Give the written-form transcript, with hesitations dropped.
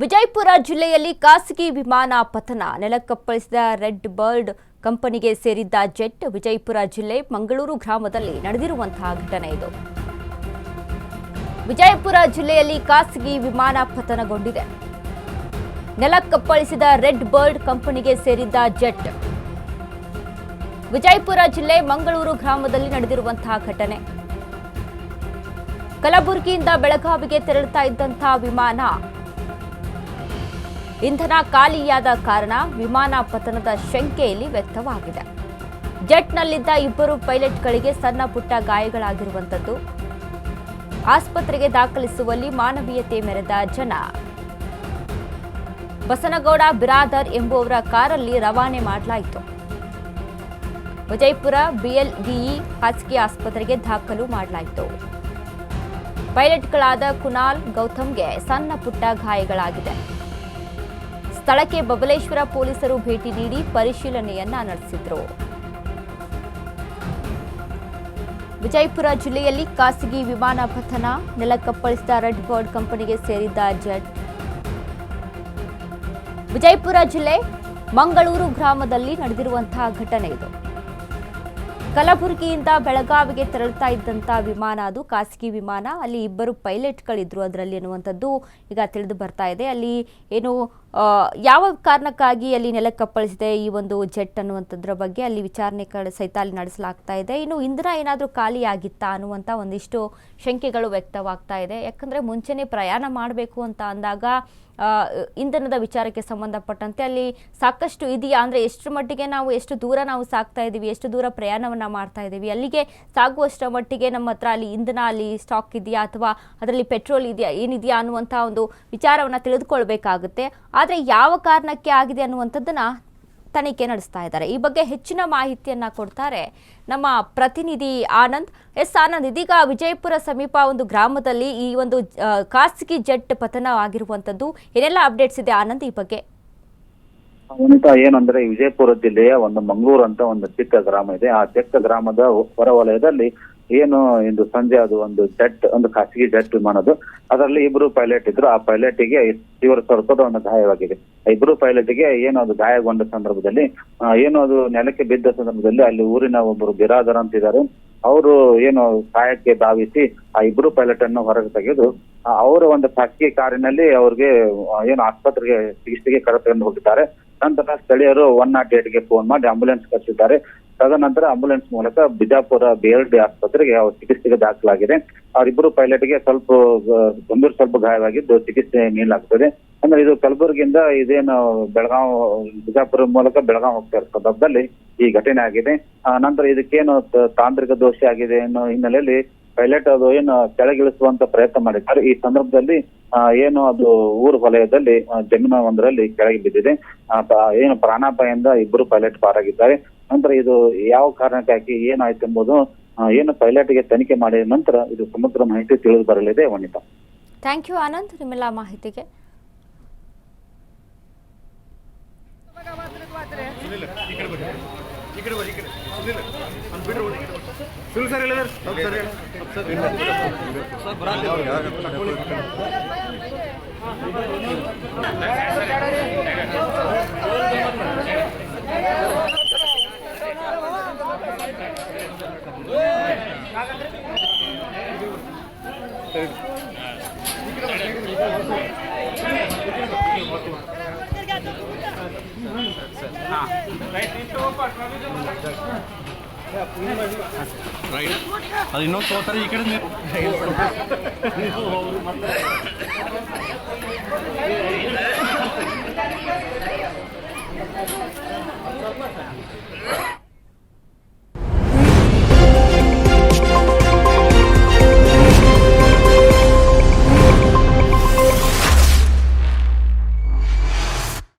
ವಿಜಯಪುರ ಜಿಲ್ಲೆಯಲ್ಲಿ ಖಾಸಗಿ ವಿಮಾನ ಪತನ, ನೆಲಕ್ಕಪ್ಪಳಿಸಿದ ರೆಡ್ ಬರ್ಡ್ ಕಂಪನಿಗೆ ಸೇರಿದ್ದ ಜೆಟ್ ವಿಜಯಪುರ ಜಿಲ್ಲೆ ಮಂಗಳೂರು ಗ್ರಾಮದಲ್ಲಿ ನಡೆದಿರುವಂತಹ ಘಟನೆ ಇದು. ವಿಜಯಪುರ ಜಿಲ್ಲೆಯಲ್ಲಿ ಖಾಸಗಿ ವಿಮಾನ ಪತನಗೊಂಡಿದೆ. ನೆಲಕ್ಕಪ್ಪಳಿಸಿದ ರೆಡ್ ಬರ್ಡ್ ಕಂಪನಿಗೆ ಸೇರಿದ್ದ ಜೆಟ್ ವಿಜಯಪುರ ಜಿಲ್ಲೆ ಮಂಗಳೂರು ಗ್ರಾಮದಲ್ಲಿ ನಡೆದಿರುವಂತಹ ಘಟನೆ. ಕಲಬುರಗಿಯಿಂದ ಬೆಳಗಾವಿಗೆ ತೆರಳುತ್ತಾ ಇದ್ದಂತಹ ವಿಮಾನ ಇಂಧನ ಖಾಲಿಯಾದ ಕಾರಣ ವಿಮಾನ ಪತನದ ಶಂಕೆಯಲ್ಲಿ ವ್ಯಕ್ತವಾಗಿದೆ. ಜೆಟ್ನಲ್ಲಿದ್ದ ಇಬ್ಬರು ಪೈಲಟ್ಗಳಿಗೆ ಸಣ್ಣ ಪುಟ್ಟ ಗಾಯಗಳಾಗಿರುವಂಥದ್ದು. ಆಸ್ಪತ್ರೆಗೆ ದಾಖಲಿಸುವಲ್ಲಿ ಮಾನವೀಯತೆ ಮೆರೆದ ಜನ. ಬಸನಗೌಡ ಬಿರಾದರ್ ಎಂಬುವವರ ಕಾರಲ್ಲಿ ರವಾನೆ ಮಾಡಲಾಯಿತು. ವಿಜಯಪುರ ಬಿಎಲ್ಡಿಇ ಖಾಸಗಿ ಆಸ್ಪತ್ರೆಗೆ ದಾಖಲು ಮಾಡಲಾಯಿತು. ಪೈಲಟ್ಗಳಾದ ಕುನಾಲ್ ಗೌತಮ್ಗೆ ಸಣ್ಣ ಪುಟ್ಟ ಗಾಯಗಳಾಗಿದೆ. ಸ್ಥಳಕ್ಕೆ ಬಬಲೇಶ್ವರ ಪೊಲೀಸರು ಭೇಟಿ ನೀಡಿ ಪರಿಶೀಲನೆಯನ್ನ ನಡೆಸಿದ್ರು. ವಿಜಯಪುರ ಜಿಲ್ಲೆಯಲ್ಲಿ ಖಾಸಗಿ ವಿಮಾನ ಪತನ, ನೆಲಕ್ಕಪ್ಪಳಿಸಿದ ರೆಡ್ ಬರ್ಡ್ ಕಂಪನಿಗೆ ಸೇರಿದ್ದ ಜೆಟ್. ವಿಜಯಪುರ ಜಿಲ್ಲೆ ಮಂಗಳೂರು ಗ್ರಾಮದಲ್ಲಿ ನಡೆದಿರುವಂತಹ ಘಟನೆ ಇದು. ಕಲಬುರಗಿಯಿಂದ ಬೆಳಗಾವಿಗೆ ತೆರಳುತ್ತಾ ಇದ್ದಂತಹ ವಿಮಾನ, ಅದು ಖಾಸಗಿ ವಿಮಾನ. ಅಲ್ಲಿ ಇಬ್ಬರು ಪೈಲಟ್ಗಳಿದ್ರು ಅದರಲ್ಲಿ ಅನ್ನುವಂಥದ್ದು ಈಗ ತಿಳಿದು ಬರ್ತಾ ಇದೆ. ಅಲ್ಲಿ ಏನು ಯಾವ ಕಾರಣಕ್ಕಾಗಿ ಅಲ್ಲಿ ನೆಲಕ್ಕಪ್ಪಳಿಸಿದೆ ಈ ಒಂದು ಜೆಟ್ ಅನ್ನುವಂಥದ್ರ ಬಗ್ಗೆ ಅಲ್ಲಿ ವಿಚಾರಣೆ ಸಹಿತ ಅಲ್ಲಿ ನಡೆಸಲಾಗ್ತಾ ಇದೆ. ಇನ್ನು ಇಂಧನ ಏನಾದರೂ ಖಾಲಿ ಆಗಿತ್ತಾ ಅನ್ನುವಂಥ ಒಂದಿಷ್ಟು ಶಂಕೆಗಳು ವ್ಯಕ್ತವಾಗ್ತಾ ಇದೆ. ಯಾಕಂದರೆ ಮುಂಚೆನೇ ಪ್ರಯಾಣ ಮಾಡಬೇಕು ಅಂತ ಅಂದಾಗ ಇಂಧನದ ವಿಚಾರಕ್ಕೆ ಸಂಬಂಧಪಟ್ಟಂತೆ ಅಲ್ಲಿ ಸಾಕಷ್ಟು ಇದೆಯಾ, ಅಂದರೆ ಎಷ್ಟರ ಮಟ್ಟಿಗೆ ನಾವು ಎಷ್ಟು ದೂರ ನಾವು ಸಾಗ್ತಾ ಇದ್ದೀವಿ, ಎಷ್ಟು ದೂರ ಪ್ರಯಾಣವನ್ನು ಮಾಡ್ತಾ ಇದ್ದೀವಿ, ಅಲ್ಲಿಗೆ ಸಾಗುವಷ್ಟರ ಮಟ್ಟಿಗೆ ನಮ್ಮ ಹತ್ರ ಅಲ್ಲಿ ಇಂಧನ ಅಲ್ಲಿ ಸ್ಟಾಕ್ ಇದೆಯಾ ಅಥವಾ ಅದರಲ್ಲಿ ಪೆಟ್ರೋಲ್ ಇದೆಯಾ ಏನಿದೆಯಾ ಅನ್ನುವಂಥ ಒಂದು ವಿಚಾರವನ್ನು ತಿಳಿದುಕೊಳ್ಬೇಕಾಗುತ್ತೆ. ಆದರೆ ಯಾವ ಕಾರಣಕ್ಕೆ ಆಗಿದೆ ಅನ್ನುವಂಥದ್ದನ್ನು ತನಿಖೆ ನಡೆಸ್ತಾ ಇದ್ದಾರೆ. ಈ ಬಗ್ಗೆ ಹೆಚ್ಚಿನ ಮಾಹಿತಿಯನ್ನು ಕೊಡ್ತಾರೆ ನಮ್ಮ ಪ್ರತಿನಿಧಿ ಆನಂದ್. ಆನಂದ್, ಇದೀಗ ವಿಜಯಪುರ ಸಮೀಪ ಒಂದು ಗ್ರಾಮದಲ್ಲಿ ಈ ಒಂದು ಖಾಸಗಿ ಜೆಟ್ ಪತನ ಆಗಿರುವಂಥದ್ದು, ಏನೆಲ್ಲ ಅಪ್ಡೇಟ್ಸ್ ಇದೆ ಆನಂದ್ ಈ ಬಗ್ಗೆ? ಏನಂದ್ರೆ ವಿಜಯಪುರ ಜಿಲ್ಲೆಯ ಒಂದು ಮಂಗಳೂರು ಅಂತ ಒಂದು ಚಿಕ್ಕ ಗ್ರಾಮ ಇದೆ. ಆ ಚಿಕ್ಕ ಗ್ರಾಮದ ಹೊರವಲಯದಲ್ಲಿ ಏನು ಇಂದು ಸಂಜೆ ಅದು ಒಂದು ಜೆಟ್, ಒಂದು ಖಾಸಗಿ ಜೆಟ್ ವಿಮಾನದು, ಅದರಲ್ಲಿ ಇಬ್ರು ಪೈಲಟ್ ಇದ್ರು. ಆ ಪೈಲಟ್ಗೆ ತೀವ್ರ ಸ್ವರೂಪದ ಒಂದು ಗಾಯವಾಗಿದೆ. ಇಬ್ರು ಪೈಲಟ್ಗೆ ಏನು ಅದು ಗಾಯಗೊಂಡ ಸಂದರ್ಭದಲ್ಲಿ ಏನು ಅದು ನೆಲಕ್ಕೆ ಬಿದ್ದ ಸಂದರ್ಭದಲ್ಲಿ ಅಲ್ಲಿ ಊರಿನ ಒಬ್ಬರು ಬಿರಾದರ್ ಅಂತಿದ್ದಾರೆ. ಅವರು ಏನು ಸಹಾಯಕ್ಕೆ ಧಾವಿಸಿ ಆ ಇಬ್ರು ಪೈಲಟ್ ಅನ್ನು ಹೊರಗೆ ತೆಗೆದು ಅವರ ಒಂದು ಖಾಸಗಿ ಕಾರಿನಲ್ಲಿ ಅವ್ರಿಗೆ ಏನು ಆಸ್ಪತ್ರೆಗೆ ಚಿಕಿತ್ಸೆಗೆ ಕರೆತಂದು ಹೋಗಿದ್ದಾರೆ. ನಂತರ ಸ್ಥಳೀಯರು 108ಗೆ ಫೋನ್ ಮಾಡಿ ಆಂಬುಲೆನ್ಸ್ ಕರೆಸಿದ್ದಾರೆ. ತದನಂತರ ಆಂಬುಲೆನ್ಸ್ ಮೂಲಕ ಬಿಜಾಪುರ ಬಿಎಲ್ಡಿ ಆಸ್ಪತ್ರೆಗೆ ಅವ್ರ ಚಿಕಿತ್ಸೆಗೆ ದಾಖಲಾಗಿದೆ. ಅವರಿಬ್ಬರು ಪೈಲಟ್ಗೆ ಸ್ವಲ್ಪ ಗಾಯವಾಗಿದ್ದು ಚಿಕಿತ್ಸೆ ನೀಡಲಾಗುತ್ತದೆ. ಅಂದ್ರೆ ಇದು ಕಲಬುರಗಿಯಿಂದ ಇದೇನು ಬಿಜಾಪುರ ಮೂಲಕ ಬೆಳಗಾವಿ ಹೋಗ್ತಾ ಇರೋ ಸಂದರ್ಭದಲ್ಲಿ ಈ ಘಟನೆ ಆಗಿದೆ. ನಂತರ ಇದಕ್ಕೇನು ತಾಂತ್ರಿಕ ದೋಷ ಆಗಿದೆ ಅನ್ನೋ ಹಿನ್ನೆಲೆಯಲ್ಲಿ ಪೈಲಟ್ ಅದು ಏನು ಕೆಳಗಿಳಿಸುವಂತ ಪ್ರಯತ್ನ ಮಾಡಿದ್ದಾರೆ. ಈ ಸಂದರ್ಭದಲ್ಲಿ ಏನು ಅದು ಊರು ವಲಯದಲ್ಲಿ ಜಮೀನು ಒಂದರಲ್ಲಿ ಕೆಳಗೆ ಬಿದ್ದಿದೆ. ಏನು ಪ್ರಾಣಾಪಾಯದಿಂದ ಇಬ್ಬರು ಪೈಲಟ್ ಪಾರಾಗಿದ್ದಾರೆ. ನಂತರ ಇದು ಯಾವ ಕಾರಣಕ್ಕಾಗಿ ಏನಾಯ್ತು ಎಂಬುದು ಏನು ಪೈಲಟ್ಗೆ ತನಿಖೆ ಮಾಡಿದ ನಂತರ ಇದು ಸಮಗ್ರ ಮಾಹಿತಿ ತಿಳಿದು ಬರಲಿದೆ. ವನಿತಾ, ಥ್ಯಾಂಕ್ ಯು ಆನಂದ್ ನಿಮ್ಮೆಲ್ಲ ಮಾಹಿತಿಗೆ. ಅದು ಇನ್ನೊಂದು ತೋತಾರೆ ಈ ಕಡೆ